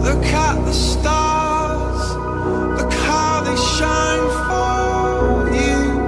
Look at the stars, look how they shine for you.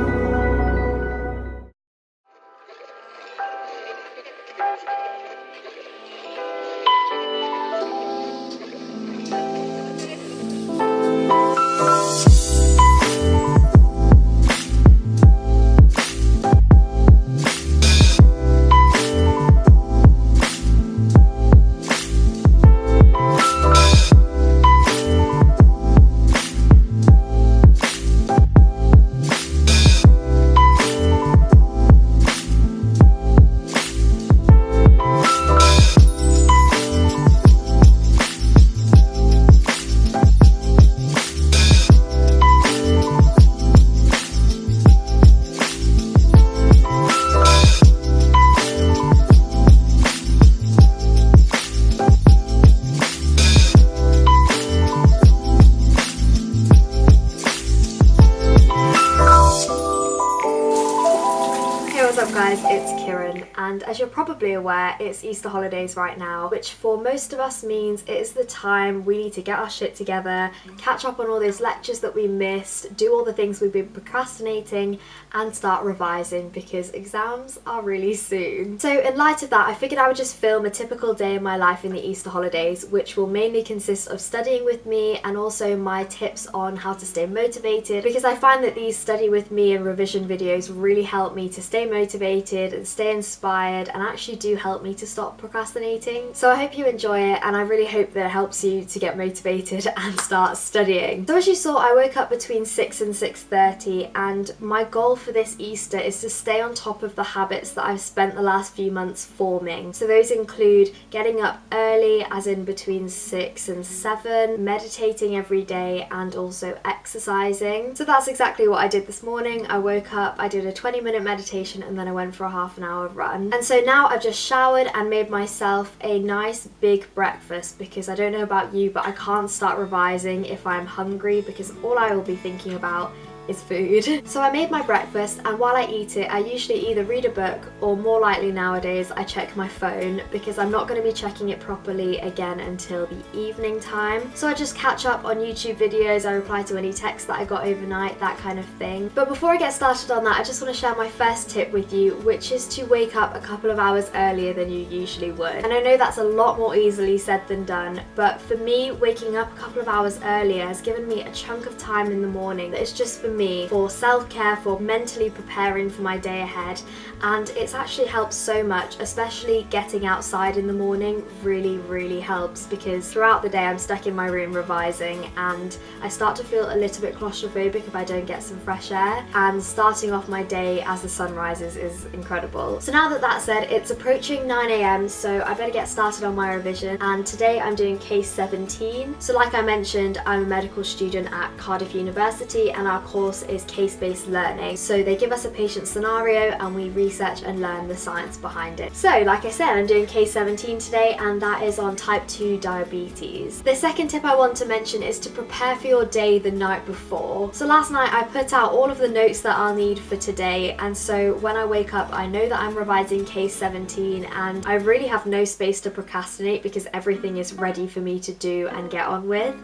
What's up guys, it's Kieran, and as you're probably aware, it's Easter holidays right now, which for most of us means it is the time we need to get our shit together, catch up on all those lectures that we missed, do all the things we've been procrastinating, and start revising because exams are really soon. So in light of that, I figured I would just film a typical day in my life in the Easter holidays, which will mainly consist of studying with me and also my tips on how to stay motivated, because I find that these study with me and revision videos really help me to stay motivated and stay inspired, and actually do help me to stop procrastinating. So I hope you enjoy it, and I really hope that it helps you to get motivated and start studying. So as you saw, I woke up between 6 and 6:30, and my goal for this Easter is to stay on top of the habits that I've spent the last few months forming. So those include getting up early, as in between 6 and 7, meditating every day, and also exercising. So that's exactly what I did this morning. I woke up, I did a 20-minute meditation, and then I went for a half-an-hour run. And so now I've just showered and made myself a nice big breakfast, because I don't know about you, but I can't start revising if I'm hungry, because all I will be thinking about is food. So I made my breakfast, and while I eat it, I usually either read a book, or more likely nowadays I check my phone, because I'm not going to be checking it properly again until the evening time. So I just catch up on YouTube videos, I reply to any texts that I got overnight, that kind of thing. But before I get started on that, I just want to share my first tip with you, which is to wake up a couple of hours earlier than you usually would. And I know that's a lot more easily said than done, but for me, waking up a couple of hours earlier has given me a chunk of time in the morning that is just for me, for self-care, for mentally preparing for my day ahead, and it's actually helped so much. Especially getting outside in the morning really helps, because throughout the day I'm stuck in my room revising, and I start to feel a little bit claustrophobic if I don't get some fresh air, and starting off my day as the sun rises is incredible. So now that that's said, it's approaching 9 AM, so I better get started on my revision, and today I'm doing case 17. So like I mentioned, I'm a medical student at Cardiff University, and our course is case-based learning. So they give us a patient scenario and we research and learn the science behind it. So like I said, I'm doing case 17 today, and that is on type 2 diabetes. The second tip I want to mention is to prepare for your day the night before. So last night I put out all of the notes that I'll need for today, and so when I wake up I know that I'm revising case 17, and I really have no space to procrastinate because everything is ready for me to do and get on with.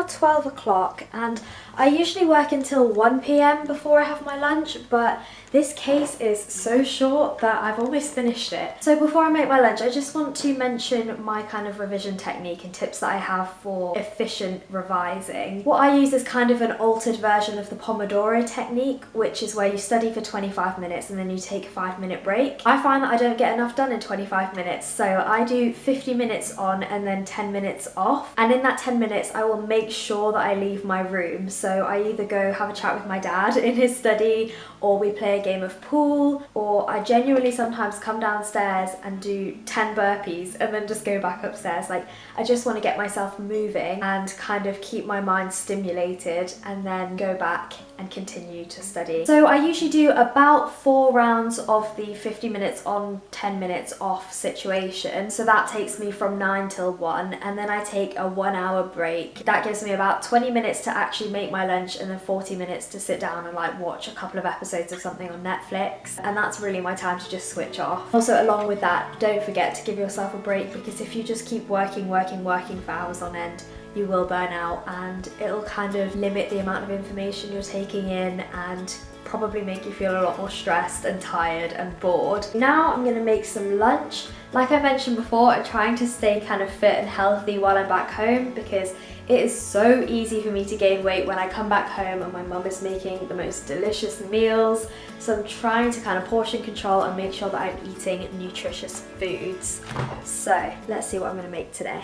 now 12 o'clock and I usually work until 1 p.m. before I have my lunch, but this case is so short that I've almost finished it. So before I make my lunch, I just want to mention my kind of revision technique and tips that I have for efficient revising. What I use is kind of an altered version of the Pomodoro technique, which is where you study for 25 minutes and then you take a 5-minute break. I find that I don't get enough done in 25 minutes, so I do 50 minutes on and then 10 minutes off. And in that 10 minutes, I will make sure that I leave my room. So I either go have a chat with my dad in his study, or we play a game of pool, or I genuinely sometimes come downstairs and do 10 burpees and then just go back upstairs. Like, I just want to get myself moving and kind of keep my mind stimulated and then go back and continue to study. So I usually do about 4 rounds of the 50 minutes on, 10 minutes off situation. So that takes me from 9 till 1, and then I take a 1-hour break. That gives me about 20 minutes to actually make my lunch and then 40 minutes to sit down and like watch a couple of episodes of something on Netflix. And that's really my time to just switch off. Also, along with that, don't forget to give yourself a break, because if you just keep working for hours on end, you will burn out, and it'll kind of limit the amount of information you're taking in and probably make you feel a lot more stressed and tired and bored. Now I'm gonna make some lunch. Like I mentioned before, I'm trying to stay kind of fit and healthy while I'm back home, because it is so easy for me to gain weight when I come back home and my mum is making the most delicious meals. So I'm trying to kind of portion control and make sure that I'm eating nutritious foods. So let's see what I'm gonna make today.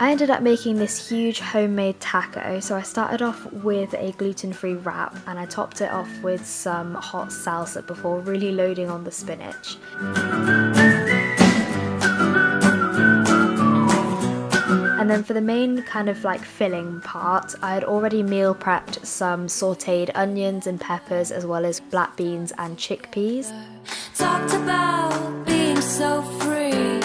I ended up making this huge homemade taco. So I started off with a gluten-free wrap and I topped it off with some hot salsa before really loading on the spinach. And then for the main kind of like filling part, I had already meal prepped some sauteed onions and peppers, as well as black beans and chickpeas. Talked about being so free.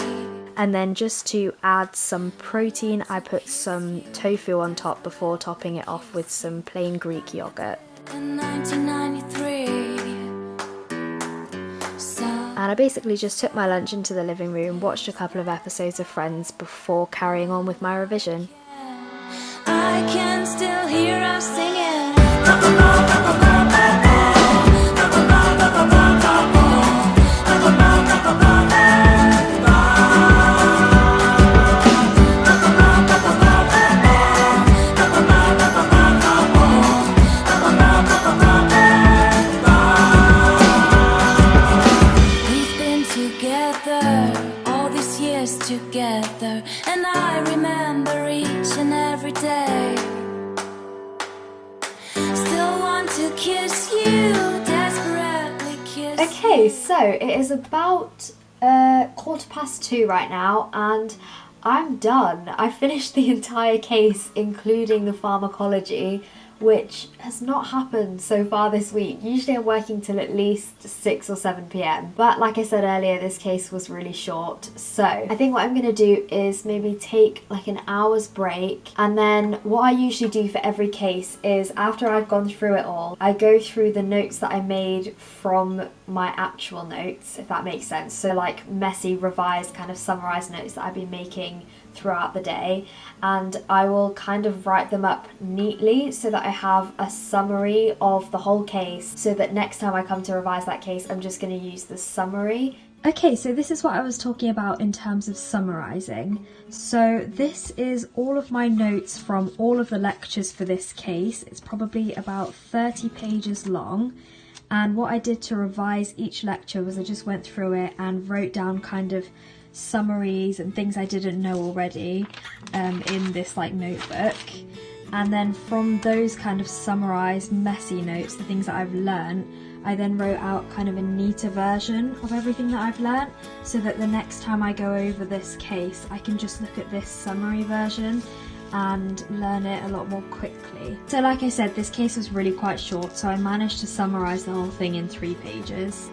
And then just to add some protein, I put some tofu on top before topping it off with some plain Greek yogurt. In 1993. And I basically just took my lunch into the living room, watched a couple of episodes of Friends before carrying on with my revision. I can still hear us singing. Together, and I remember each and every day. Still want to kiss you, desperately kiss. Okay, so it is about 2:15 right now, and I'm done. I finished the entire case, including the pharmacology, which has not happened so far this week. Usually I'm working till at least 6 or 7 p.m. But like I said earlier, this case was really short. So I think what I'm going to do is maybe take like an hour's break. And then what I usually do for every case is after I've gone through it all, I go through the notes that I made from my actual notes, if that makes sense. So like messy, revised, kind of summarized notes that I've been making throughout the day, and I will kind of write them up neatly so that I have a summary of the whole case, so that next time I come to revise that case, I'm just going to use the summary. Okay, so this is what I was talking about in terms of summarizing. So this is all of my notes from all of the lectures for this case. It's probably about 30 pages long. And what I did to revise each lecture was I just went through it and wrote down kind of summaries and things I didn't know already in this like notebook. And then from those kind of summarized messy notes, the things that I've learned, I then wrote out kind of a neater version of everything that I've learnt, so that the next time I go over this case, I can just look at this summary version and learn it a lot more quickly. So like I said, this case was really quite short, so I managed to summarize the whole thing in 3 pages.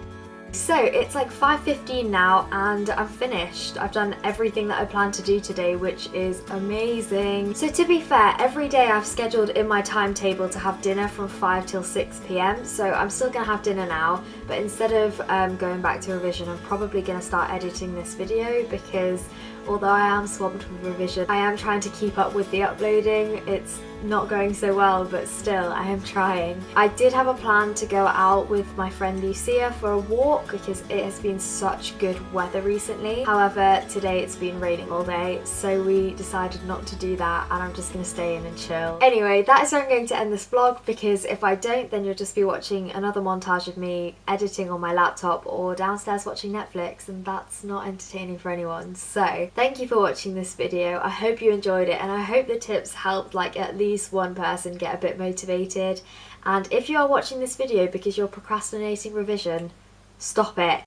So it's like 5:15 now and I'm finished. I've done everything that I planned to do today, which is amazing. So to be fair, every day I've scheduled in my timetable to have dinner from 5 till 6 p.m. So I'm still gonna have dinner now, but instead of going back to revision, I'm probably gonna start editing this video, because although I am swamped with revision. I am trying to keep up with the uploading. It's not going so well, but still I am trying. I did have a plan to go out with my friend Lucia for a walk because it has been such good weather recently. However, today it's been raining all day, so we decided not to do that and I'm just going to stay in and chill. Anyway, that is where I'm going to end this vlog, because if I don't, then you'll just be watching another montage of me editing on my laptop or downstairs watching Netflix, and that's not entertaining for anyone. So thank you for watching this video. I hope you enjoyed it, and I hope the tips helped like at least one person get a bit motivated. And if you are watching this video because you're procrastinating revision, stop it.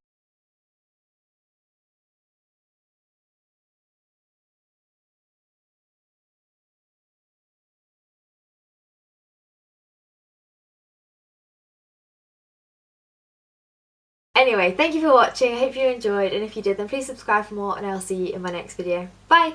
Anyway, thank you for watching. I hope you enjoyed, and if you did, then please subscribe for more, and I'll see you in my next video. Bye!